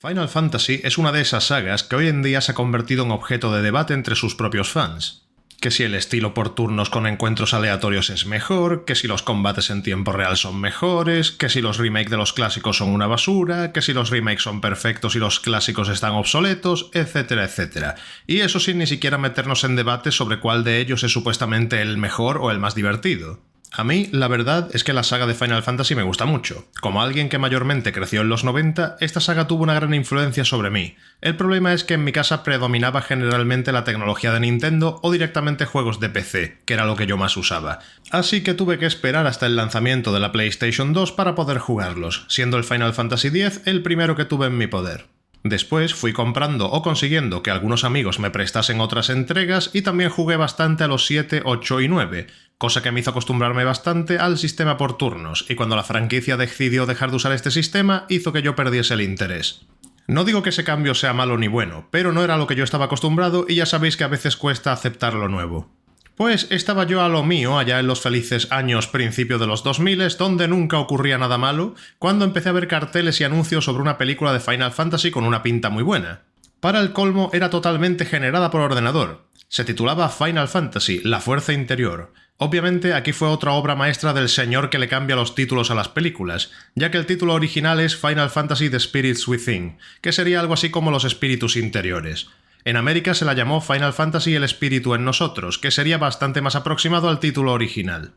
Final Fantasy es una de esas sagas que hoy en día se ha convertido en objeto de debate entre sus propios fans. Que si el estilo por turnos con encuentros aleatorios es mejor, que si los combates en tiempo real son mejores, que si los remakes de los clásicos son una basura, que si los remakes son perfectos y los clásicos están obsoletos, etcétera, etcétera. Y eso sin ni siquiera meternos en debates sobre cuál de ellos es supuestamente el mejor o el más divertido. A mí, la verdad es que la saga de Final Fantasy me gusta mucho. Como alguien que mayormente creció en los 90, esta saga tuvo una gran influencia sobre mí. El problema es que en mi casa predominaba generalmente la tecnología de Nintendo o directamente juegos de PC, que era lo que yo más usaba. Así que tuve que esperar hasta el lanzamiento de la PlayStation 2 para poder jugarlos, siendo el Final Fantasy X el primero que tuve en mi poder. Después fui comprando o consiguiendo que algunos amigos me prestasen otras entregas y también jugué bastante a los 7, 8 y 9, cosa que me hizo acostumbrarme bastante al sistema por turnos, y cuando la franquicia decidió dejar de usar este sistema hizo que yo perdiese el interés. No digo que ese cambio sea malo ni bueno, pero no era lo que yo estaba acostumbrado y ya sabéis que a veces cuesta aceptar lo nuevo. Pues estaba yo a lo mío allá en los felices años principio de los 2000, donde nunca ocurría nada malo, cuando empecé a ver carteles y anuncios sobre una película de Final Fantasy con una pinta muy buena. Para el colmo era totalmente generada por ordenador. Se titulaba Final Fantasy, La Fuerza Interior. Obviamente aquí fue otra obra maestra del señor que le cambia los títulos a las películas, ya que el título original es Final Fantasy The Spirits Within, que sería algo así como los espíritus interiores. En América se la llamó Final Fantasy El Espíritu en Nosotros, que sería bastante más aproximado al título original.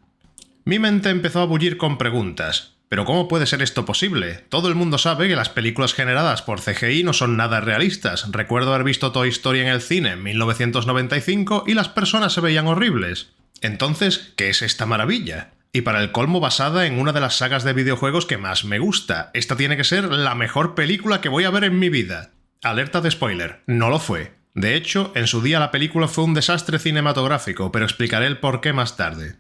Mi mente empezó a bullir con preguntas. ¿Pero cómo puede ser esto posible? Todo el mundo sabe que las películas generadas por CGI no son nada realistas. Recuerdo haber visto Toy Story en el cine en 1995 y las personas se veían horribles. Entonces, ¿qué es esta maravilla? Y para el colmo basada en una de las sagas de videojuegos que más me gusta. Esta tiene que ser la mejor película que voy a ver en mi vida. Alerta de spoiler, no lo fue. De hecho, en su día la película fue un desastre cinematográfico, pero explicaré el porqué más tarde.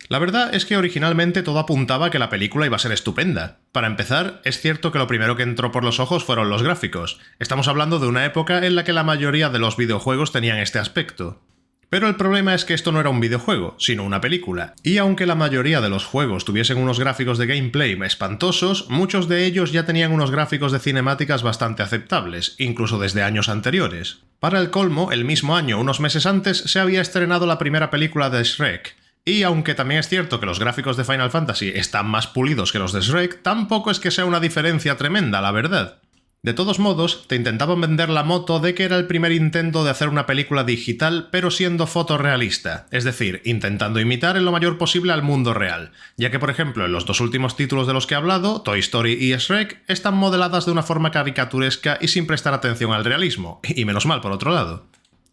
La verdad es que originalmente todo apuntaba a que la película iba a ser estupenda. Para empezar, es cierto que lo primero que entró por los ojos fueron los gráficos. Estamos hablando de una época en la que la mayoría de los videojuegos tenían este aspecto. Pero el problema es que esto no era un videojuego, sino una película. Y aunque la mayoría de los juegos tuviesen unos gráficos de gameplay espantosos, muchos de ellos ya tenían unos gráficos de cinemáticas bastante aceptables, incluso desde años anteriores. Para el colmo, el mismo año, unos meses antes, se había estrenado la primera película de Shrek. Y aunque también es cierto que los gráficos de Final Fantasy están más pulidos que los de Shrek, tampoco es que sea una diferencia tremenda, la verdad. De todos modos, te intentaban vender la moto de que era el primer intento de hacer una película digital pero siendo fotorrealista, es decir, intentando imitar en lo mayor posible al mundo real, ya que por ejemplo en los dos últimos títulos de los que he hablado, Toy Story y Shrek, están modeladas de una forma caricaturesca y sin prestar atención al realismo, y menos mal por otro lado.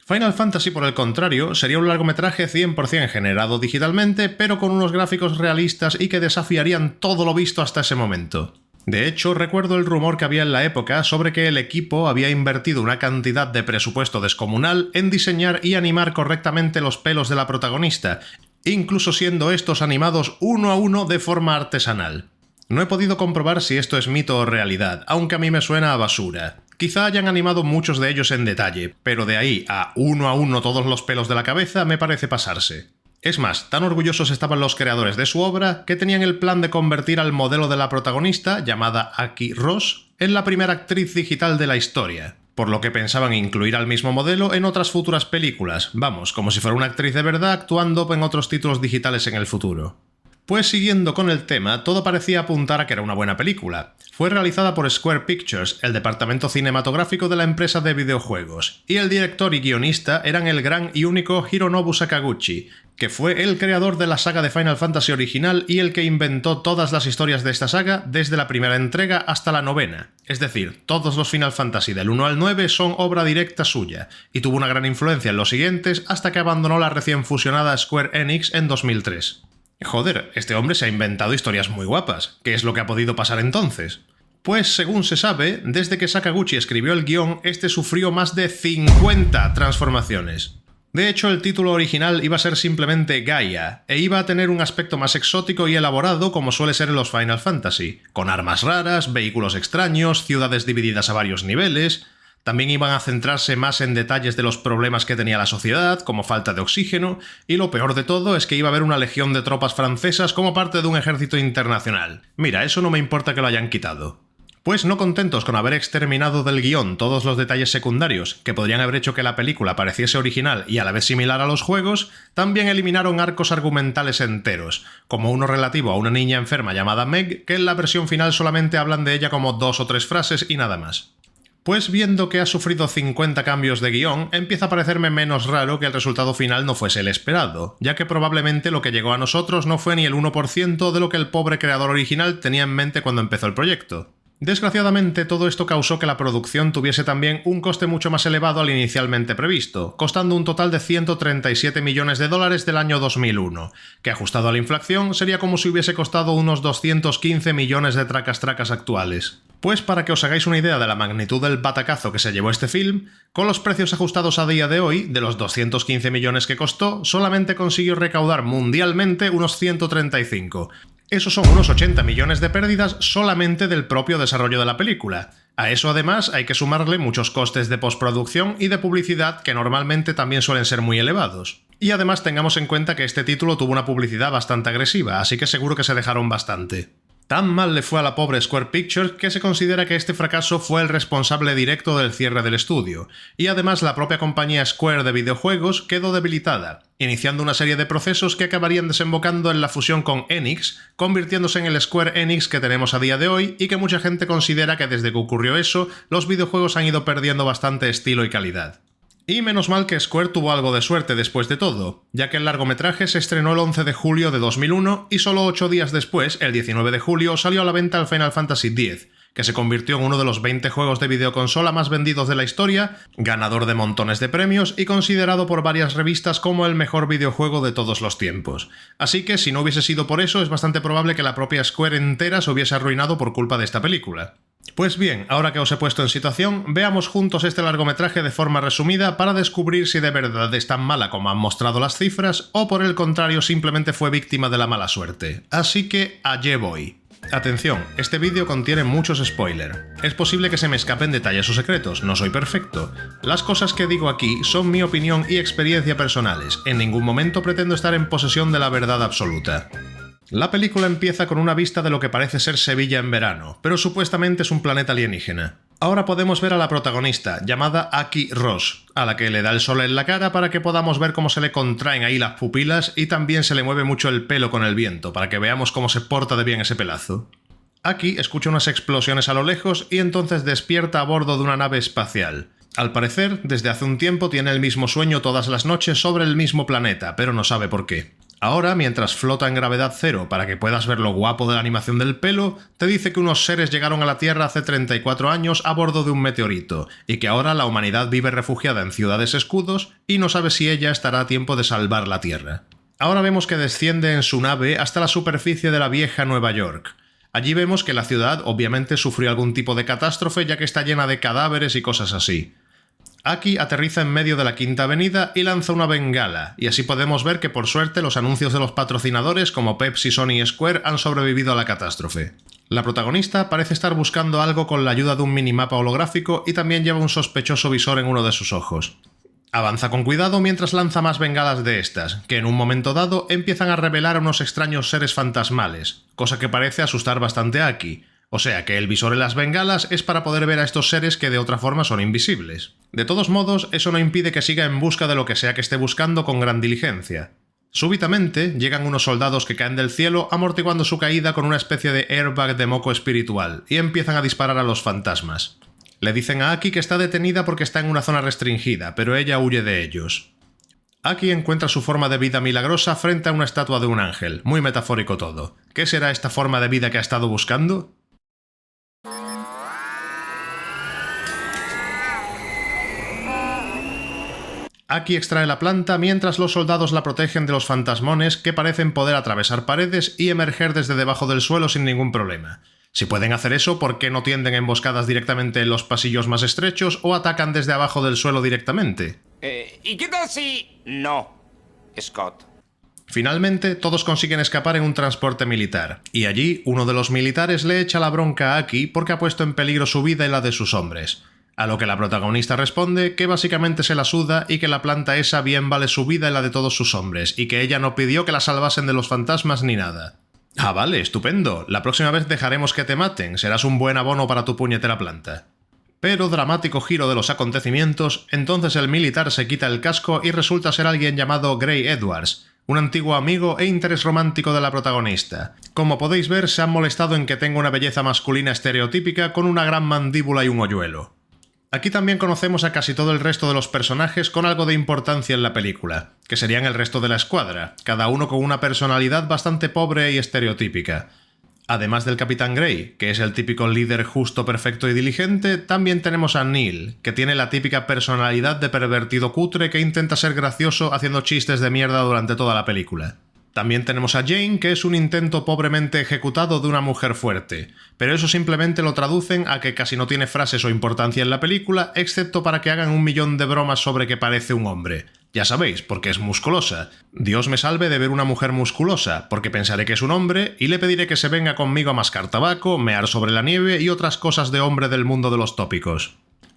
Final Fantasy, por el contrario, sería un largometraje 100% generado digitalmente, pero con unos gráficos realistas y que desafiarían todo lo visto hasta ese momento. De hecho, recuerdo el rumor que había en la época sobre que el equipo había invertido una cantidad de presupuesto descomunal en diseñar y animar correctamente los pelos de la protagonista, incluso siendo estos animados uno a uno de forma artesanal. No he podido comprobar si esto es mito o realidad, aunque a mí me suena a basura. Quizá hayan animado muchos de ellos en detalle, pero de ahí a uno todos los pelos de la cabeza me parece pasarse. Es más, tan orgullosos estaban los creadores de su obra que tenían el plan de convertir al modelo de la protagonista, llamada Aki Ross, en la primera actriz digital de la historia, por lo que pensaban incluir al mismo modelo en otras futuras películas, vamos, como si fuera una actriz de verdad actuando en otros títulos digitales en el futuro. Pues siguiendo con el tema, todo parecía apuntar a que era una buena película. Fue realizada por Square Pictures, el departamento cinematográfico de la empresa de videojuegos, y el director y guionista eran el gran y único Hironobu Sakaguchi, que fue el creador de la saga de Final Fantasy original y el que inventó todas las historias de esta saga desde la primera entrega hasta la 9ª. Es decir, todos los Final Fantasy del 1 al 9 son obra directa suya, y tuvo una gran influencia en los siguientes hasta que abandonó la recién fusionada Square Enix en 2003. Joder, este hombre se ha inventado historias muy guapas. ¿Qué es lo que ha podido pasar entonces? Pues según se sabe, desde que Sakaguchi escribió el guión, este sufrió más de 50 transformaciones. De hecho, el título original iba a ser simplemente Gaia, e iba a tener un aspecto más exótico y elaborado como suele ser en los Final Fantasy, con armas raras, vehículos extraños, ciudades divididas a varios niveles. También iban a centrarse más en detalles de los problemas que tenía la sociedad, como falta de oxígeno, y lo peor de todo es que iba a haber una legión de tropas francesas como parte de un ejército internacional. Mira, eso no me importa que lo hayan quitado. Pues no contentos con haber exterminado del guión todos los detalles secundarios que podrían haber hecho que la película pareciese original y a la vez similar a los juegos, también eliminaron arcos argumentales enteros, como uno relativo a una niña enferma llamada Meg, que en la versión final solamente hablan de ella como 2 o 3 frases y nada más. Pues viendo que ha sufrido 50 cambios de guión, empieza a parecerme menos raro que el resultado final no fuese el esperado, ya que probablemente lo que llegó a nosotros no fue ni el 1% de lo que el pobre creador original tenía en mente cuando empezó el proyecto. Desgraciadamente, todo esto causó que la producción tuviese también un coste mucho más elevado al inicialmente previsto, costando un total de 137 millones de dólares del año 2001, que ajustado a la inflación sería como si hubiese costado unos 215 millones de tracas actuales. Pues para que os hagáis una idea de la magnitud del batacazo que se llevó este film, con los precios ajustados a día de hoy, de los 215 millones que costó, solamente consiguió recaudar mundialmente unos 135. Esos son unos 80 millones de pérdidas solamente del propio desarrollo de la película. A eso además hay que sumarle muchos costes de postproducción y de publicidad que normalmente también suelen ser muy elevados. Y además tengamos en cuenta que este título tuvo una publicidad bastante agresiva, así que seguro que se dejaron bastante. Tan mal le fue a la pobre Square Pictures que se considera que este fracaso fue el responsable directo del cierre del estudio, y además la propia compañía Square de videojuegos quedó debilitada, iniciando una serie de procesos que acabarían desembocando en la fusión con Enix, convirtiéndose en el Square Enix que tenemos a día de hoy y que mucha gente considera que desde que ocurrió eso, los videojuegos han ido perdiendo bastante estilo y calidad. Y menos mal que Square tuvo algo de suerte después de todo, ya que el largometraje se estrenó el 11 de julio de 2001 y solo 8 días después, el 19 de julio, salió a la venta el Final Fantasy X, que se convirtió en uno de los 20 juegos de videoconsola más vendidos de la historia, ganador de montones de premios y considerado por varias revistas como el mejor videojuego de todos los tiempos. Así que si no hubiese sido por eso, es bastante probable que la propia Square entera se hubiese arruinado por culpa de esta película. Pues bien, ahora que os he puesto en situación, veamos juntos este largometraje de forma resumida para descubrir si de verdad es tan mala como han mostrado las cifras o por el contrario simplemente fue víctima de la mala suerte. Así que allí voy. Atención, este vídeo contiene muchos spoilers. Es posible que se me escapen detalles o secretos, no soy perfecto. Las cosas que digo aquí son mi opinión y experiencia personales, en ningún momento pretendo estar en posesión de la verdad absoluta. La película empieza con una vista de lo que parece ser Sevilla en verano, pero supuestamente es un planeta alienígena. Ahora podemos ver a la protagonista, llamada Aki Ross, a la que le da el sol en la cara para que podamos ver cómo se le contraen ahí las pupilas y también se le mueve mucho el pelo con el viento, para que veamos cómo se porta de bien ese pelazo. Aki escucha unas explosiones a lo lejos y entonces despierta a bordo de una nave espacial. Al parecer, desde hace un tiempo tiene el mismo sueño todas las noches sobre el mismo planeta, pero no sabe por qué. Ahora, mientras flota en gravedad cero para que puedas ver lo guapo de la animación del pelo, te dice que unos seres llegaron a la Tierra hace 34 años a bordo de un meteorito, y que ahora la humanidad vive refugiada en ciudades escudos y no sabe si ella estará a tiempo de salvar la Tierra. Ahora vemos que desciende en su nave hasta la superficie de la vieja Nueva York. Allí vemos que la ciudad obviamente sufrió algún tipo de catástrofe ya que está llena de cadáveres y cosas así. Aki aterriza en medio de la Quinta Avenida y lanza una bengala, y así podemos ver que por suerte los anuncios de los patrocinadores como Pepsi, Sony y Square han sobrevivido a la catástrofe. La protagonista parece estar buscando algo con la ayuda de un minimapa holográfico y también lleva un sospechoso visor en uno de sus ojos. Avanza con cuidado mientras lanza más bengalas de estas, que en un momento dado empiezan a revelar a unos extraños seres fantasmales, cosa que parece asustar bastante a Aki. O sea que el visor en las bengalas es para poder ver a estos seres que de otra forma son invisibles. De todos modos, eso no impide que siga en busca de lo que sea que esté buscando con gran diligencia. Súbitamente, llegan unos soldados que caen del cielo amortiguando su caída con una especie de airbag de moco espiritual y empiezan a disparar a los fantasmas. Le dicen a Aki que está detenida porque está en una zona restringida, pero ella huye de ellos. Aki encuentra su forma de vida milagrosa frente a una estatua de un ángel, muy metafórico todo. ¿Qué será esta forma de vida que ha estado buscando? Aki extrae la planta mientras los soldados la protegen de los fantasmones que parecen poder atravesar paredes y emerger desde debajo del suelo sin ningún problema. Si pueden hacer eso, ¿por qué no tienden emboscadas directamente en los pasillos más estrechos o atacan desde abajo del suelo directamente? ¿Y qué tal si no, Scott? Finalmente, todos consiguen escapar en un transporte militar, y allí uno de los militares le echa la bronca a Aki porque ha puesto en peligro su vida y la de sus hombres. A lo que la protagonista responde que básicamente se la suda y que la planta esa bien vale su vida y la de todos sus hombres, y que ella no pidió que la salvasen de los fantasmas ni nada. Ah, vale, estupendo. La próxima vez dejaremos que te maten, serás un buen abono para tu puñetera planta. Pero, dramático giro de los acontecimientos, entonces el militar se quita el casco y resulta ser alguien llamado Gray Edwards, un antiguo amigo e interés romántico de la protagonista. Como podéis ver, se han molestado en que tenga una belleza masculina estereotípica con una gran mandíbula y un hoyuelo. Aquí también conocemos a casi todo el resto de los personajes con algo de importancia en la película, que serían el resto de la escuadra, cada uno con una personalidad bastante pobre y estereotípica. Además del Capitán Gray, que es el típico líder justo, perfecto y diligente, también tenemos a Neil, que tiene la típica personalidad de pervertido cutre que intenta ser gracioso haciendo chistes de mierda durante toda la película. También tenemos a Jane, que es un intento pobremente ejecutado de una mujer fuerte, pero eso simplemente lo traducen a que casi no tiene frases o importancia en la película, excepto para que hagan 1.000.000 de bromas sobre que parece un hombre. Ya sabéis, porque es musculosa. Dios me salve de ver una mujer musculosa, porque pensaré que es un hombre y le pediré que se venga conmigo a mascar tabaco, mear sobre la nieve y otras cosas de hombre del mundo de los tópicos.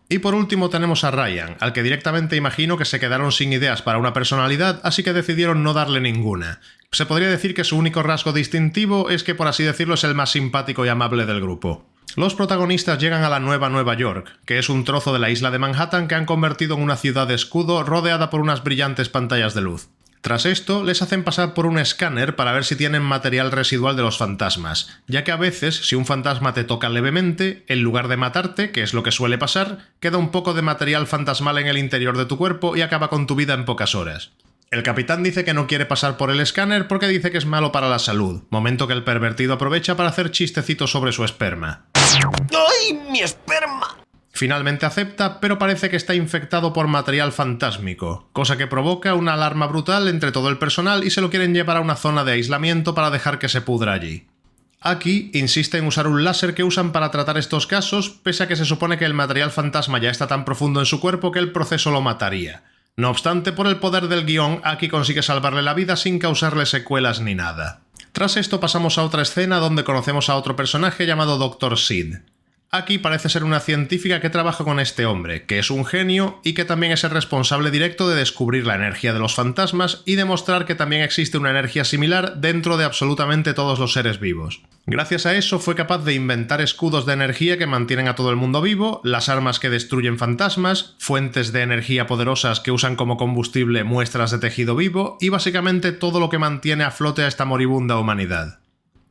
Y por último tenemos a Ryan, al que directamente imagino que se quedaron sin ideas para una personalidad, así que decidieron no darle ninguna. Se podría decir que su único rasgo distintivo es que, por así decirlo, es el más simpático y amable del grupo. Los protagonistas llegan a la nueva Nueva York, que es un trozo de la isla de Manhattan que han convertido en una ciudad de escudo rodeada por unas brillantes pantallas de luz. Tras esto, les hacen pasar por un escáner para ver si tienen material residual de los fantasmas, ya que a veces, si un fantasma te toca levemente, en lugar de matarte, que es lo que suele pasar, queda un poco de material fantasmal en el interior de tu cuerpo y acaba con tu vida en pocas horas. El capitán dice que no quiere pasar por el escáner porque dice que es malo para la salud, momento que el pervertido aprovecha para hacer chistecitos sobre su esperma. ¡Ay, mi esperma! Finalmente acepta, pero parece que está infectado por material fantásmico, cosa que provoca una alarma brutal entre todo el personal y se lo quieren llevar a una zona de aislamiento para dejar que se pudra allí. Aquí insiste en usar un láser que usan para tratar estos casos, pese a que se supone que el material fantasma ya está tan profundo en su cuerpo que el proceso lo mataría. No obstante, por el poder del guión, Aki consigue salvarle la vida sin causarle secuelas ni nada. Tras esto pasamos a otra escena donde conocemos a otro personaje llamado Dr. Sid. Aki parece ser una científica que trabaja con este hombre, que es un genio y que también es el responsable directo de descubrir la energía de los fantasmas y demostrar que también existe una energía similar dentro de absolutamente todos los seres vivos. Gracias a eso fue capaz de inventar escudos de energía que mantienen a todo el mundo vivo, las armas que destruyen fantasmas, fuentes de energía poderosas que usan como combustible muestras de tejido vivo y básicamente todo lo que mantiene a flote a esta moribunda humanidad.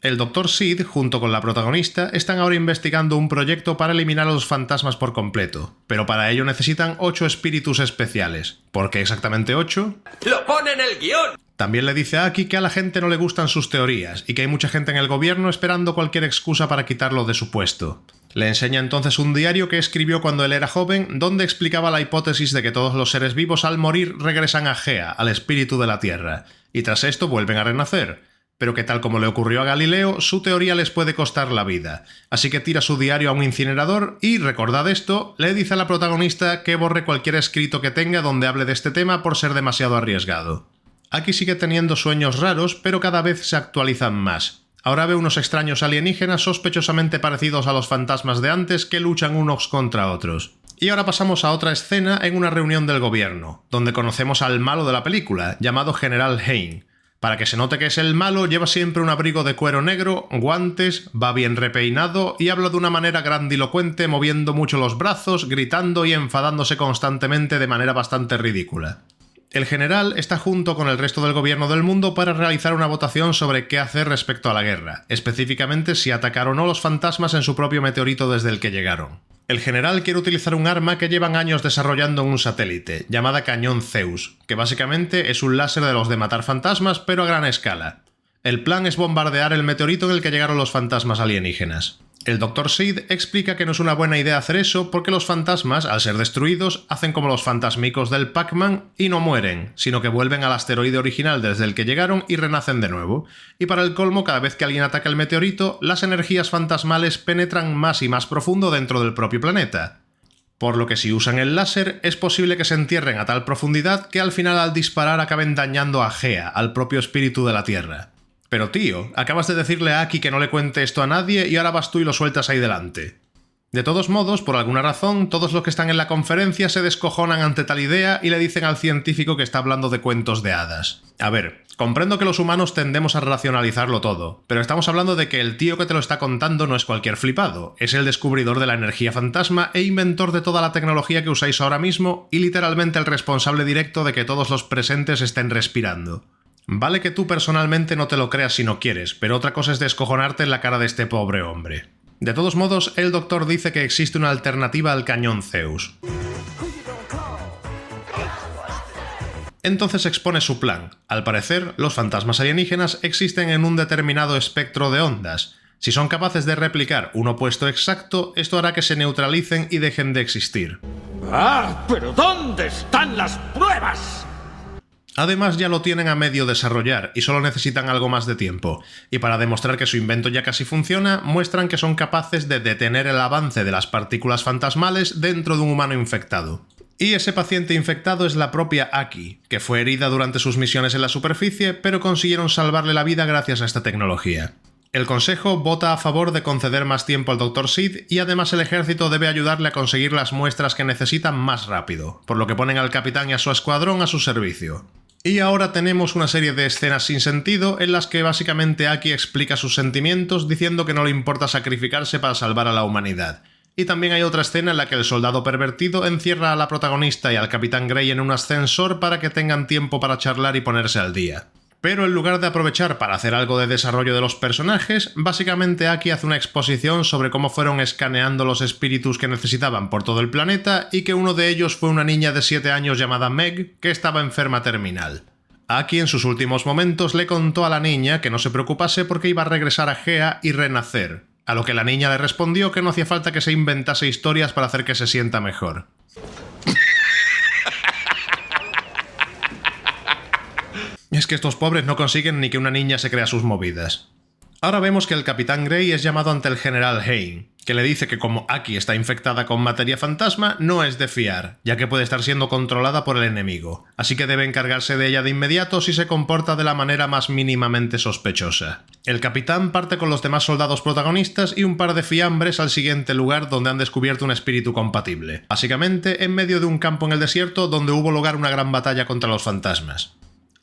El Dr. Sid, junto con la protagonista, están ahora investigando un proyecto para eliminar a los fantasmas por completo, pero para ello necesitan 8 espíritus especiales. ¿Por qué exactamente 8? ¡Lo pone en el guión! También le dice a Aki que a la gente no le gustan sus teorías y que hay mucha gente en el gobierno esperando cualquier excusa para quitarlo de su puesto. Le enseña entonces un diario que escribió cuando él era joven, donde explicaba la hipótesis de que todos los seres vivos al morir regresan a Gea, al espíritu de la Tierra, y tras esto vuelven a renacer. Pero que tal como le ocurrió a Galileo, su teoría les puede costar la vida. Así que tira su diario a un incinerador y, recordad esto, le dice a la protagonista que borre cualquier escrito que tenga donde hable de este tema por ser demasiado arriesgado. Aki sigue teniendo sueños raros, pero cada vez se actualizan más. Ahora ve unos extraños alienígenas sospechosamente parecidos a los fantasmas de antes que luchan unos contra otros. Y ahora pasamos a otra escena en una reunión del gobierno, donde conocemos al malo de la película, llamado General Hein. Para que se note que es el malo, lleva siempre un abrigo de cuero negro, guantes, va bien repeinado y habla de una manera grandilocuente, moviendo mucho los brazos, gritando y enfadándose constantemente de manera bastante ridícula. El general está junto con el resto del gobierno del mundo para realizar una votación sobre qué hacer respecto a la guerra, específicamente si atacar o no los fantasmas en su propio meteorito desde el que llegaron. El general quiere utilizar un arma que llevan años desarrollando en un satélite, llamada Cañón Zeus, que básicamente es un láser de los de matar fantasmas pero a gran escala. El plan es bombardear el meteorito en el que llegaron los fantasmas alienígenas. El Dr. Sid explica que no es una buena idea hacer eso porque los fantasmas, al ser destruidos, hacen como los fantasmicos del Pac-Man y no mueren, sino que vuelven al asteroide original desde el que llegaron y renacen de nuevo. Y para el colmo, cada vez que alguien ataca el meteorito, las energías fantasmales penetran más y más profundo dentro del propio planeta. Por lo que si usan el láser, es posible que se entierren a tal profundidad que al final al disparar acaben dañando a Gea, al propio espíritu de la Tierra. Pero tío, acabas de decirle a Aki que no le cuente esto a nadie y ahora vas tú y lo sueltas ahí delante. De todos modos, por alguna razón, todos los que están en la conferencia se descojonan ante tal idea y le dicen al científico que está hablando de cuentos de hadas. A ver, comprendo que los humanos tendemos a racionalizarlo todo, pero estamos hablando de que el tío que te lo está contando no es cualquier flipado, es el descubridor de la energía fantasma e inventor de toda la tecnología que usáis ahora mismo y literalmente el responsable directo de que todos los presentes estén respirando. Vale que tú personalmente no te lo creas si no quieres, pero otra cosa es descojonarte en la cara de este pobre hombre. De todos modos, el doctor dice que existe una alternativa al cañón Zeus. Entonces expone su plan. Al parecer, los fantasmas alienígenas existen en un determinado espectro de ondas. Si son capaces de replicar un opuesto exacto, esto hará que se neutralicen y dejen de existir. ¡Ah! ¿Pero dónde están las pruebas? Además ya lo tienen a medio desarrollar y solo necesitan algo más de tiempo, y para demostrar que su invento ya casi funciona, muestran que son capaces de detener el avance de las partículas fantasmales dentro de un humano infectado. Y ese paciente infectado es la propia Aki, que fue herida durante sus misiones en la superficie, pero consiguieron salvarle la vida gracias a esta tecnología. El Consejo vota a favor de conceder más tiempo al Dr. Sid y además el ejército debe ayudarle a conseguir las muestras que necesitan más rápido, por lo que ponen al capitán y a su escuadrón a su servicio. Y ahora tenemos una serie de escenas sin sentido en las que básicamente Aki explica sus sentimientos diciendo que no le importa sacrificarse para salvar a la humanidad. Y también hay otra escena en la que el soldado pervertido encierra a la protagonista y al capitán Grey en un ascensor para que tengan tiempo para charlar y ponerse al día. Pero en lugar de aprovechar para hacer algo de desarrollo de los personajes, básicamente Aki hace una exposición sobre cómo fueron escaneando los espíritus que necesitaban por todo el planeta y que uno de ellos fue una niña de 7 años llamada Meg que estaba enferma terminal. Aki en sus últimos momentos le contó a la niña que no se preocupase porque iba a regresar a Gea y renacer, a lo que la niña le respondió que no hacía falta que se inventase historias para hacer que se sienta mejor. Es que estos pobres no consiguen ni que una niña se crea sus movidas. Ahora vemos que el Capitán Grey es llamado ante el General Hein, que le dice que como Aki está infectada con materia fantasma, no es de fiar, ya que puede estar siendo controlada por el enemigo, así que debe encargarse de ella de inmediato si se comporta de la manera más mínimamente sospechosa. El capitán parte con los demás soldados protagonistas y un par de fiambres al siguiente lugar donde han descubierto un espíritu compatible, básicamente en medio de un campo en el desierto donde hubo lugar una gran batalla contra los fantasmas.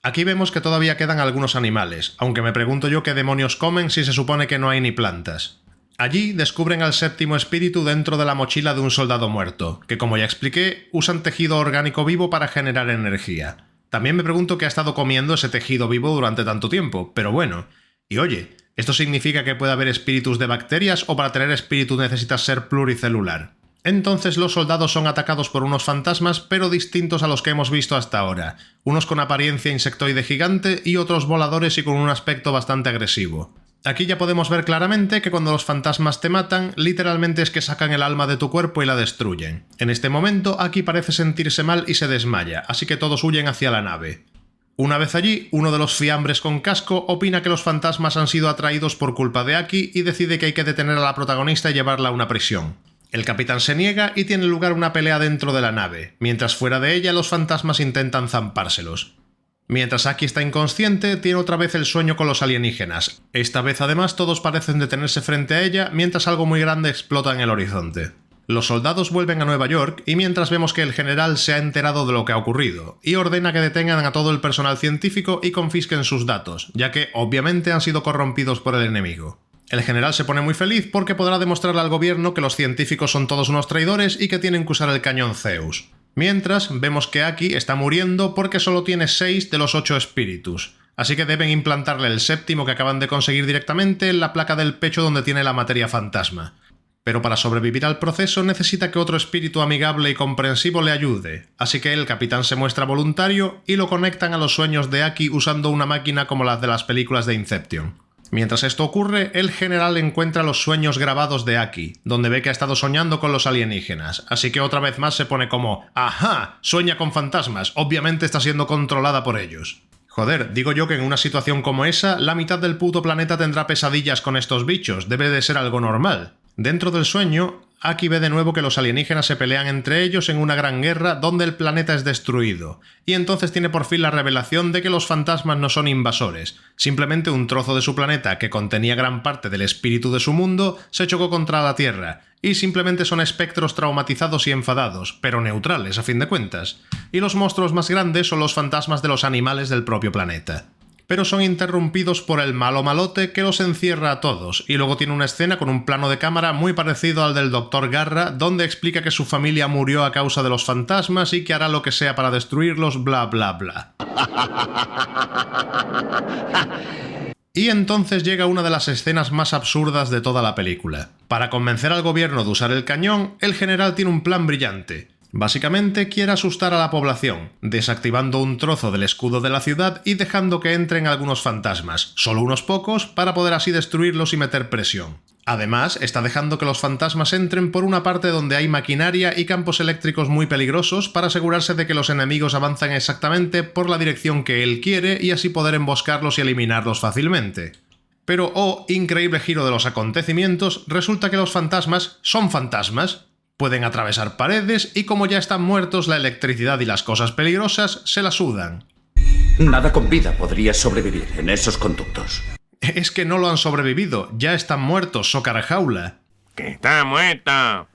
Aquí vemos que todavía quedan algunos animales, aunque me pregunto yo qué demonios comen si se supone que no hay ni plantas. Allí descubren al séptimo espíritu dentro de la mochila de un soldado muerto, que como ya expliqué, usan tejido orgánico vivo para generar energía. También me pregunto qué ha estado comiendo ese tejido vivo durante tanto tiempo, pero bueno. Y oye, ¿esto significa que puede haber espíritus de bacterias o para tener espíritu necesitas ser pluricelular? Entonces los soldados son atacados por unos fantasmas pero distintos a los que hemos visto hasta ahora, unos con apariencia insectoide gigante y otros voladores y con un aspecto bastante agresivo. Aquí ya podemos ver claramente que cuando los fantasmas te matan, literalmente es que sacan el alma de tu cuerpo y la destruyen. En este momento, Aki parece sentirse mal y se desmaya, así que todos huyen hacia la nave. Una vez allí, uno de los fiambres con casco opina que los fantasmas han sido atraídos por culpa de Aki y decide que hay que detener a la protagonista y llevarla a una prisión. El capitán se niega y tiene lugar una pelea dentro de la nave, mientras fuera de ella los fantasmas intentan zampárselos. Mientras Aki está inconsciente, tiene otra vez el sueño con los alienígenas. Esta vez además todos parecen detenerse frente a ella mientras algo muy grande explota en el horizonte. Los soldados vuelven a Nueva York y mientras vemos que el general se ha enterado de lo que ha ocurrido y ordena que detengan a todo el personal científico y confisquen sus datos, ya que obviamente han sido corrompidos por el enemigo. El general se pone muy feliz porque podrá demostrarle al gobierno que los científicos son todos unos traidores y que tienen que usar el cañón Zeus. Mientras, vemos que Aki está muriendo porque solo tiene 6 de los 8 espíritus, así que deben implantarle el séptimo que acaban de conseguir directamente en la placa del pecho donde tiene la materia fantasma. Pero para sobrevivir al proceso necesita que otro espíritu amigable y comprensivo le ayude, así que el capitán se muestra voluntario y lo conectan a los sueños de Aki usando una máquina como las de las películas de Inception. Mientras esto ocurre, el general encuentra los sueños grabados de Aki, donde ve que ha estado soñando con los alienígenas, así que otra vez más se pone como ¡ajá! Sueña con fantasmas, obviamente está siendo controlada por ellos. Joder, digo yo que en una situación como esa, la mitad del puto planeta tendrá pesadillas con estos bichos, debe de ser algo normal. Dentro del sueño, Aki ve de nuevo que los alienígenas se pelean entre ellos en una gran guerra donde el planeta es destruido, y entonces tiene por fin la revelación de que los fantasmas no son invasores, simplemente un trozo de su planeta que contenía gran parte del espíritu de su mundo se chocó contra la Tierra, y simplemente son espectros traumatizados y enfadados, pero neutrales a fin de cuentas. Y los monstruos más grandes son los fantasmas de los animales del propio planeta. Pero son interrumpidos por el malo malote que los encierra a todos, y luego tiene una escena con un plano de cámara muy parecido al del Dr. Garra, donde explica que su familia murió a causa de los fantasmas y que hará lo que sea para destruirlos, bla bla bla. Y entonces llega una de las escenas más absurdas de toda la película. Para convencer al gobierno de usar el cañón, el general tiene un plan brillante. Básicamente quiere asustar a la población, desactivando un trozo del escudo de la ciudad y dejando que entren algunos fantasmas, solo unos pocos, para poder así destruirlos y meter presión. Además, está dejando que los fantasmas entren por una parte donde hay maquinaria y campos eléctricos muy peligrosos para asegurarse de que los enemigos avanzan exactamente por la dirección que él quiere y así poder emboscarlos y eliminarlos fácilmente. Pero, oh, increíble giro de los acontecimientos, resulta que los fantasmas son fantasmas. Pueden atravesar paredes y como ya están muertos, la electricidad y las cosas peligrosas se la sudan. Nada con vida podría sobrevivir en esos conductos. Es que no lo han sobrevivido, ya están muertos, socarjaula. ¡Que está muerto!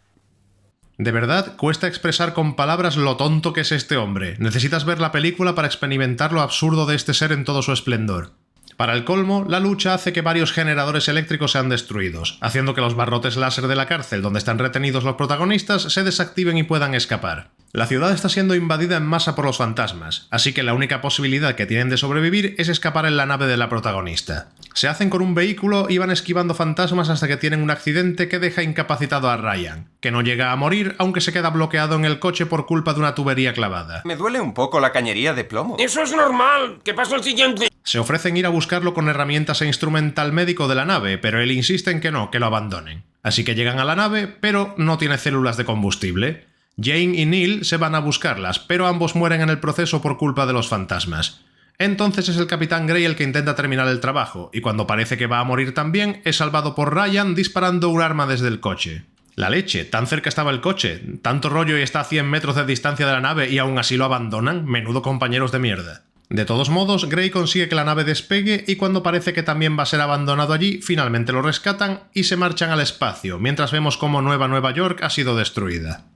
De verdad, cuesta expresar con palabras lo tonto que es este hombre. Necesitas ver la película para experimentar lo absurdo de este ser en todo su esplendor. Para el colmo, la lucha hace que varios generadores eléctricos sean destruidos, haciendo que los barrotes láser de la cárcel donde están retenidos los protagonistas se desactiven y puedan escapar. La ciudad está siendo invadida en masa por los fantasmas, así que la única posibilidad que tienen de sobrevivir es escapar en la nave de la protagonista. Se hacen con un vehículo y van esquivando fantasmas hasta que tienen un accidente que deja incapacitado a Ryan, que no llega a morir aunque se queda bloqueado en el coche por culpa de una tubería clavada. Me duele un poco la cañería de plomo. ¡Eso es normal! ¿Qué pasa al siguiente? Se ofrecen ir a buscarlo con herramientas e instrumental médico de la nave, pero él insiste en que no, que lo abandonen. Así que llegan a la nave, pero no tiene células de combustible. Jane y Neil se van a buscarlas, pero ambos mueren en el proceso por culpa de los fantasmas. Entonces es el Capitán Gray el que intenta terminar el trabajo, y cuando parece que va a morir también, es salvado por Ryan disparando un arma desde el coche. La leche, tan cerca estaba el coche, tanto rollo y está a 100 metros de distancia de la nave y aún así lo abandonan, menudo compañeros de mierda. De todos modos, Gray consigue que la nave despegue y cuando parece que también va a ser abandonado allí, finalmente lo rescatan y se marchan al espacio, mientras vemos cómo Nueva York ha sido destruida.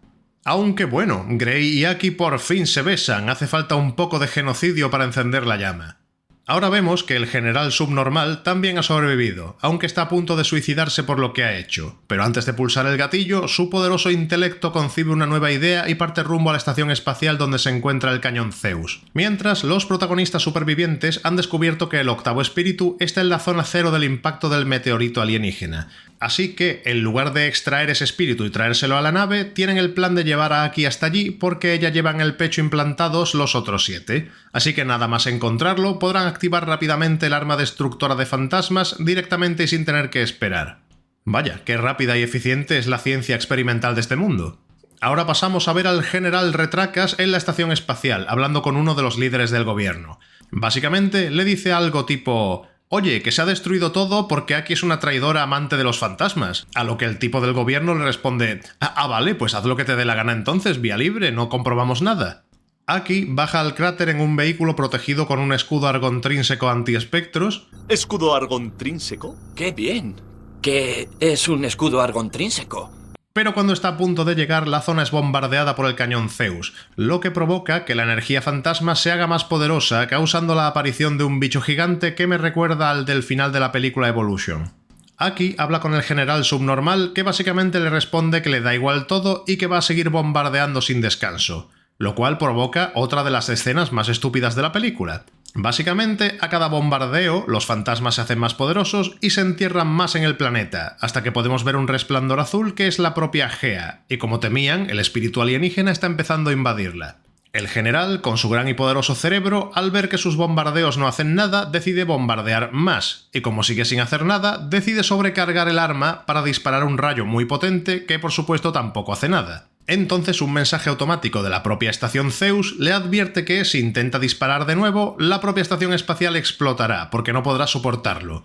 Aunque bueno, Gray y Aki por fin se besan, hace falta un poco de genocidio para encender la llama. Ahora vemos que el general subnormal también ha sobrevivido, aunque está a punto de suicidarse por lo que ha hecho. Pero antes de pulsar el gatillo, su poderoso intelecto concibe una nueva idea y parte rumbo a la estación espacial donde se encuentra el cañón Zeus. Mientras, los protagonistas supervivientes han descubierto que el octavo espíritu está en la zona cero del impacto del meteorito alienígena. Así que, en lugar de extraer ese espíritu y traérselo a la nave, tienen el plan de llevar a Aki hasta allí porque ella lleva en el pecho implantados los otros 7. Así que nada más encontrarlo, podrán activar rápidamente el arma destructora de fantasmas directamente y sin tener que esperar. Vaya, qué rápida y eficiente es la ciencia experimental de este mundo. Ahora pasamos a ver al general Retracas en la estación espacial, hablando con uno de los líderes del gobierno. Básicamente, le dice algo tipo: «Oye, que se ha destruido todo porque Aki es una traidora amante de los fantasmas». A lo que el tipo del gobierno le responde: vale, pues haz lo que te dé la gana entonces, vía libre, no comprobamos nada». Aki baja al cráter en un vehículo protegido con un escudo argontrínseco antiespectros. ¿Escudo argontrínseco? ¡Qué bien! ¿Qué es un escudo argontrínseco? Pero cuando está a punto de llegar, la zona es bombardeada por el cañón Zeus, lo que provoca que la energía fantasma se haga más poderosa, causando la aparición de un bicho gigante que me recuerda al del final de la película Evolution. Aki habla con el general subnormal, que básicamente le responde que le da igual todo y que va a seguir bombardeando sin descanso, lo cual provoca otra de las escenas más estúpidas de la película. Básicamente, a cada bombardeo, los fantasmas se hacen más poderosos y se entierran más en el planeta, hasta que podemos ver un resplandor azul que es la propia Gea, y como temían, el espíritu alienígena está empezando a invadirla. El general, con su gran y poderoso cerebro, al ver que sus bombardeos no hacen nada, decide bombardear más, y como sigue sin hacer nada, decide sobrecargar el arma para disparar un rayo muy potente que por supuesto tampoco hace nada. Entonces un mensaje automático de la propia estación Zeus le advierte que si intenta disparar de nuevo, la propia estación espacial explotará, porque no podrá soportarlo.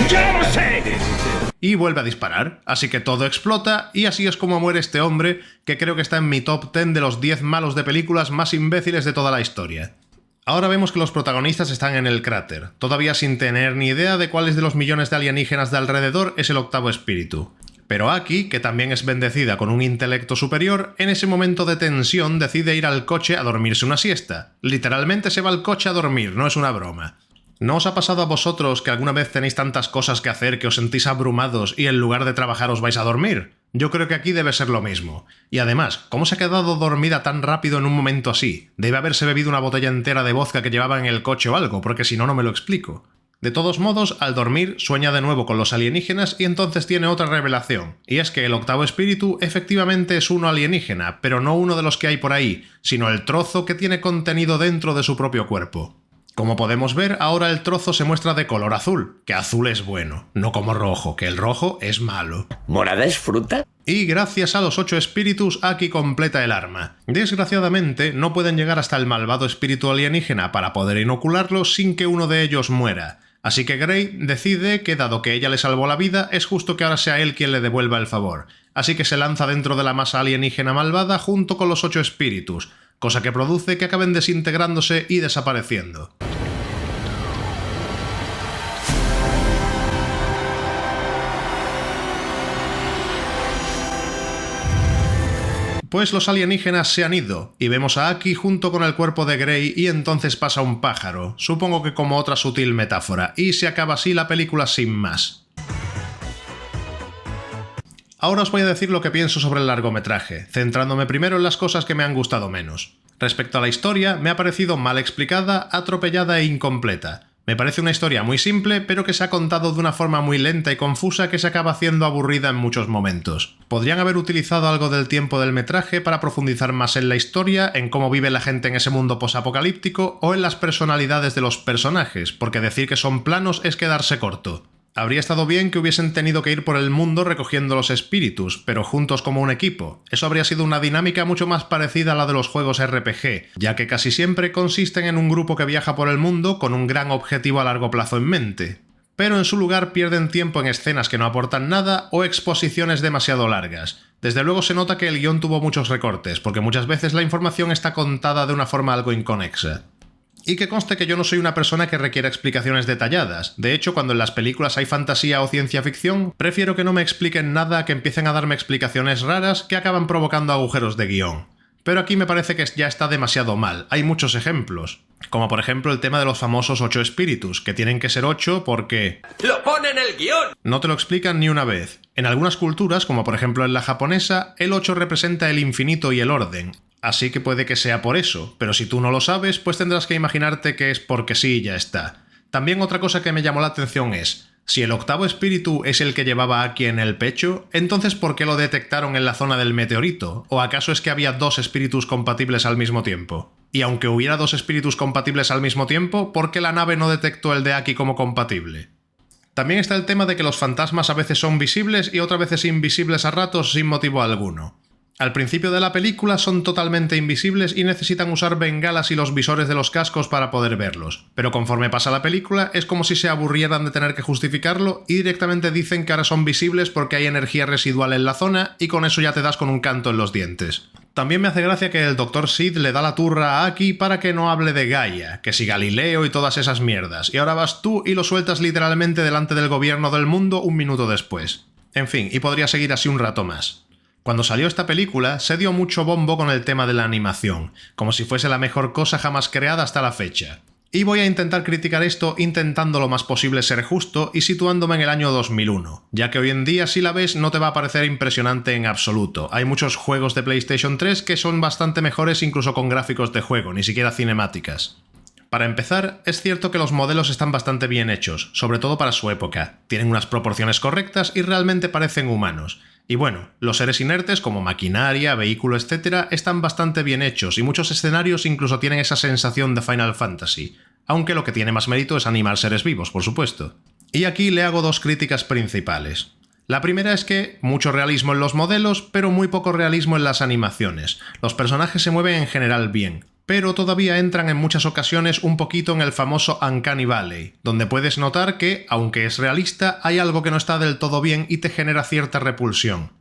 ¡Ya lo sé! Y vuelve a disparar, así que todo explota y así es como muere este hombre, que creo que está en mi top 10 de los 10 malos de películas más imbéciles de toda la historia. Ahora vemos que los protagonistas están en el cráter, todavía sin tener ni idea de cuáles de los millones de alienígenas de alrededor es el octavo espíritu. Pero Aki, que también es bendecida con un intelecto superior, en ese momento de tensión decide ir al coche a dormirse una siesta. Literalmente se va al coche a dormir, no es una broma. ¿No os ha pasado a vosotros que alguna vez tenéis tantas cosas que hacer que os sentís abrumados y en lugar de trabajar os vais a dormir? Yo creo que aquí debe ser lo mismo. Y además, ¿cómo se ha quedado dormida tan rápido en un momento así? Debe haberse bebido una botella entera de vodka que llevaba en el coche o algo, porque si no, no me lo explico. De todos modos, al dormir, sueña de nuevo con los alienígenas y entonces tiene otra revelación, y es que el octavo espíritu efectivamente es uno alienígena, pero no uno de los que hay por ahí, sino el trozo que tiene contenido dentro de su propio cuerpo. Como podemos ver, ahora el trozo se muestra de color azul, que azul es bueno, no como rojo, que el rojo es malo. ¿Morada es fruta? Y gracias a los 8 espíritus, Aki completa el arma. Desgraciadamente, no pueden llegar hasta el malvado espíritu alienígena para poder inocularlo sin que uno de ellos muera. Así que Grey decide que, dado que ella le salvó la vida, es justo que ahora sea él quien le devuelva el favor. Así que se lanza dentro de la masa alienígena malvada junto con los 8 espíritus, cosa que produce que acaben desintegrándose y desapareciendo. Pues los alienígenas se han ido, y vemos a Aki junto con el cuerpo de Grey y entonces pasa un pájaro, supongo que como otra sutil metáfora, y se acaba así la película sin más. Ahora os voy a decir lo que pienso sobre el largometraje, centrándome primero en las cosas que me han gustado menos. Respecto a la historia, me ha parecido mal explicada, atropellada e incompleta. Me parece una historia muy simple, pero que se ha contado de una forma muy lenta y confusa que se acaba haciendo aburrida en muchos momentos. Podrían haber utilizado algo del tiempo del metraje para profundizar más en la historia, en cómo vive la gente en ese mundo posapocalíptico o en las personalidades de los personajes, porque decir que son planos es quedarse corto. Habría estado bien que hubiesen tenido que ir por el mundo recogiendo los espíritus, pero juntos como un equipo. Eso habría sido una dinámica mucho más parecida a la de los juegos RPG, ya que casi siempre consisten en un grupo que viaja por el mundo con un gran objetivo a largo plazo en mente. Pero en su lugar pierden tiempo en escenas que no aportan nada o exposiciones demasiado largas. Desde luego se nota que el guión tuvo muchos recortes, porque muchas veces la información está contada de una forma algo inconexa. Y que conste que yo no soy una persona que requiera explicaciones detalladas. De hecho, cuando en las películas hay fantasía o ciencia ficción, prefiero que no me expliquen nada a que empiecen a darme explicaciones raras que acaban provocando agujeros de guión. Pero aquí me parece que ya está demasiado mal, hay muchos ejemplos. Como por ejemplo el tema de los famosos 8 espíritus, que tienen que ser 8 porque... ¡Lo pone en el guión! No te lo explican ni una vez. En algunas culturas, como por ejemplo en la japonesa, el 8 representa el infinito y el orden. Así que puede que sea por eso, pero si tú no lo sabes, pues tendrás que imaginarte que es porque sí y ya está. También otra cosa que me llamó la atención es, si el octavo espíritu es el que llevaba a Aki en el pecho, entonces ¿por qué lo detectaron en la zona del meteorito? ¿O acaso es que había 2 espíritus compatibles al mismo tiempo? Y aunque hubiera 2 espíritus compatibles al mismo tiempo, ¿por qué la nave no detectó el de Aki como compatible? También está el tema de que los fantasmas a veces son visibles y otras veces invisibles a ratos sin motivo alguno. Al principio de la película son totalmente invisibles y necesitan usar bengalas y los visores de los cascos para poder verlos, pero conforme pasa la película es como si se aburrieran de tener que justificarlo y directamente dicen que ahora son visibles porque hay energía residual en la zona y con eso ya te das con un canto en los dientes. También me hace gracia que el Dr. Sid le da la turra a Aki para que no hable de Gaia, que si Galileo y todas esas mierdas, y ahora vas tú y lo sueltas literalmente delante del gobierno del mundo un minuto después. En fin, y podría seguir así un rato más. Cuando salió esta película, se dio mucho bombo con el tema de la animación, como si fuese la mejor cosa jamás creada hasta la fecha. Y voy a intentar criticar esto intentando lo más posible ser justo y situándome en el año 2001, ya que hoy en día si la ves no te va a parecer impresionante en absoluto. Hay muchos juegos de PlayStation 3 que son bastante mejores incluso con gráficos de juego, ni siquiera cinemáticas. Para empezar, es cierto que los modelos están bastante bien hechos, sobre todo para su época. Tienen unas proporciones correctas y realmente parecen humanos. Y bueno, los seres inertes como maquinaria, vehículo, etc. están bastante bien hechos y muchos escenarios incluso tienen esa sensación de Final Fantasy, aunque lo que tiene más mérito es animar seres vivos, por supuesto. Y aquí le hago 2 críticas principales. La primera es que mucho realismo en los modelos, pero muy poco realismo en las animaciones. Los personajes se mueven en general bien, pero todavía entran en muchas ocasiones un poquito en el famoso Uncanny Valley, donde puedes notar que, aunque es realista, hay algo que no está del todo bien y te genera cierta repulsión.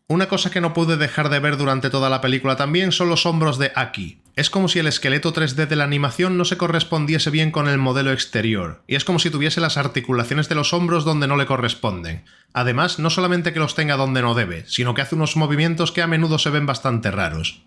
Una cosa que no pude dejar de ver durante toda la película también son los hombros de Aki. Es como si el esqueleto 3D de la animación no se correspondiese bien con el modelo exterior, y es como si tuviese las articulaciones de los hombros donde no le corresponden. Además, no solamente que los tenga donde no debe, sino que hace unos movimientos que a menudo se ven bastante raros.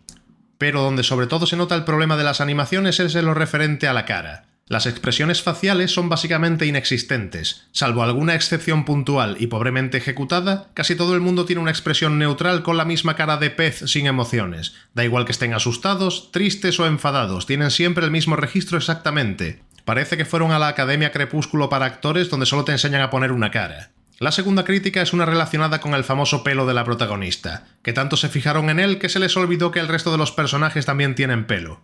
Pero donde sobre todo se nota el problema de las animaciones es en lo referente a la cara. Las expresiones faciales son básicamente inexistentes. Salvo alguna excepción puntual y pobremente ejecutada, casi todo el mundo tiene una expresión neutral con la misma cara de pez sin emociones. Da igual que estén asustados, tristes o enfadados, tienen siempre el mismo registro exactamente. Parece que fueron a la Academia Crepúsculo para actores donde solo te enseñan a poner una cara. La segunda crítica es una relacionada con el famoso pelo de la protagonista, que tanto se fijaron en él que se les olvidó que el resto de los personajes también tienen pelo.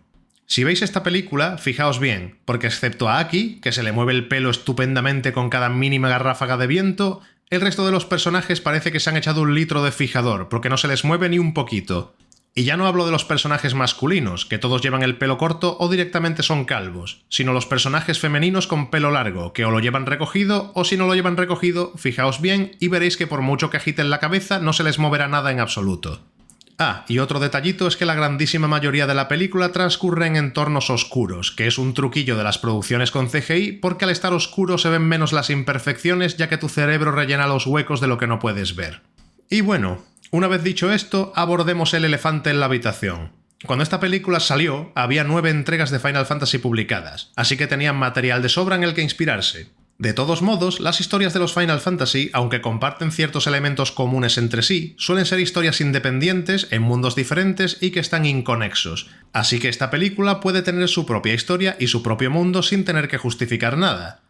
Si veis esta película, fijaos bien, porque excepto a Aki, que se le mueve el pelo estupendamente con cada mínima ráfaga de viento, el resto de los personajes parece que se han echado 1 litro de fijador, porque no se les mueve ni un poquito. Y ya no hablo de los personajes masculinos, que todos llevan el pelo corto o directamente son calvos, sino los personajes femeninos con pelo largo, que o lo llevan recogido o si no lo llevan recogido, fijaos bien y veréis que por mucho que agiten la cabeza no se les moverá nada en absoluto. Ah, y otro detallito es que la grandísima mayoría de la película transcurre en entornos oscuros, que es un truquillo de las producciones con CGI porque al estar oscuro se ven menos las imperfecciones ya que tu cerebro rellena los huecos de lo que no puedes ver. Y bueno, una vez dicho esto, abordemos el elefante en la habitación. Cuando esta película salió, había 9 entregas de Final Fantasy publicadas, así que tenían material de sobra en el que inspirarse. De todos modos, las historias de los Final Fantasy, aunque comparten ciertos elementos comunes entre sí, suelen ser historias independientes, en mundos diferentes y que están inconexos. Así que esta película puede tener su propia historia y su propio mundo sin tener que justificar nada.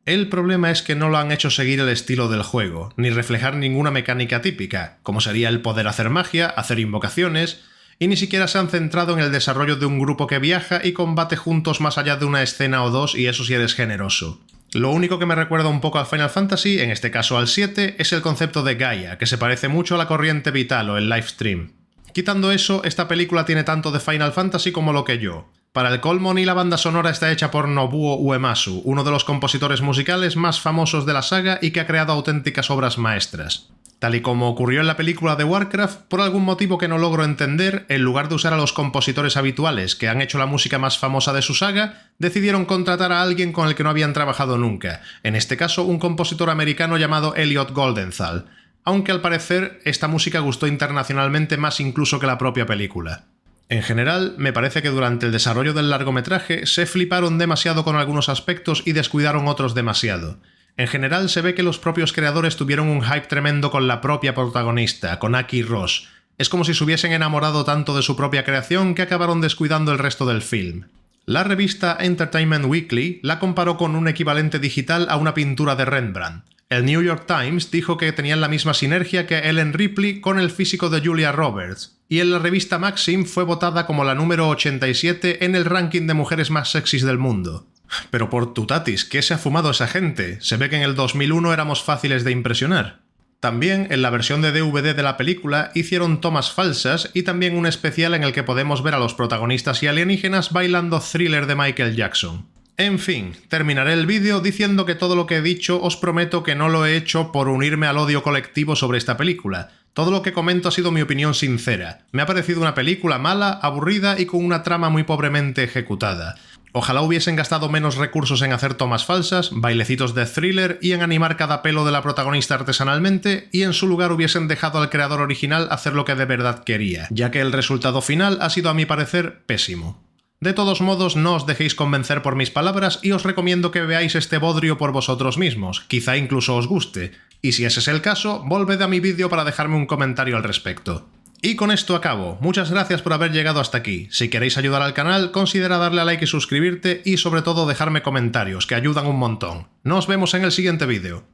El problema es que no lo han hecho seguir el estilo del juego, ni reflejar ninguna mecánica típica, como sería el poder hacer magia, hacer invocaciones, y ni siquiera se han centrado en el desarrollo de un grupo que viaja y combate juntos más allá de una escena o dos, y eso si eres generoso. Lo único que me recuerda un poco al Final Fantasy, en este caso al 7, es el concepto de Gaia, que se parece mucho a la corriente vital o el Livestream. Quitando eso, esta película tiene tanto de Final Fantasy como lo que yo. Para el colmo, ni la banda sonora está hecha por Nobuo Uematsu, uno de los compositores musicales más famosos de la saga y que ha creado auténticas obras maestras. Tal y como ocurrió en la película de Warcraft, por algún motivo que no logro entender, en lugar de usar a los compositores habituales que han hecho la música más famosa de su saga, decidieron contratar a alguien con el que no habían trabajado nunca, en este caso un compositor americano llamado Elliot Goldenthal, aunque al parecer esta música gustó internacionalmente más incluso que la propia película. En general, me parece que durante el desarrollo del largometraje se fliparon demasiado con algunos aspectos y descuidaron otros demasiado. En general se ve que los propios creadores tuvieron un hype tremendo con la propia protagonista, con Aki Ross. Es como si se hubiesen enamorado tanto de su propia creación que acabaron descuidando el resto del film. La revista Entertainment Weekly la comparó con un equivalente digital a una pintura de Rembrandt. El New York Times dijo que tenían la misma sinergia que Ellen Ripley con el físico de Julia Roberts, y en la revista Maxim fue votada como la número 87 en el ranking de mujeres más sexys del mundo. Pero por tutatis, ¿qué se ha fumado esa gente? Se ve que en el 2001 éramos fáciles de impresionar. También, en la versión de DVD de la película, hicieron tomas falsas y también un especial en el que podemos ver a los protagonistas y alienígenas bailando Thriller de Michael Jackson. En fin, terminaré el vídeo diciendo que todo lo que he dicho os prometo que no lo he hecho por unirme al odio colectivo sobre esta película. Todo lo que comento ha sido mi opinión sincera. Me ha parecido una película mala, aburrida y con una trama muy pobremente ejecutada. Ojalá hubiesen gastado menos recursos en hacer tomas falsas, bailecitos de Thriller y en animar cada pelo de la protagonista artesanalmente, y en su lugar hubiesen dejado al creador original hacer lo que de verdad quería, ya que el resultado final ha sido a mi parecer pésimo. De todos modos, no os dejéis convencer por mis palabras y os recomiendo que veáis este bodrio por vosotros mismos, quizá incluso os guste, y si ese es el caso, volved a mi vídeo para dejarme un comentario al respecto. Y con esto acabo. Muchas gracias por haber llegado hasta aquí. Si queréis ayudar al canal, considera darle a like y suscribirte y sobre todo dejarme comentarios, que ayudan un montón. Nos vemos en el siguiente vídeo.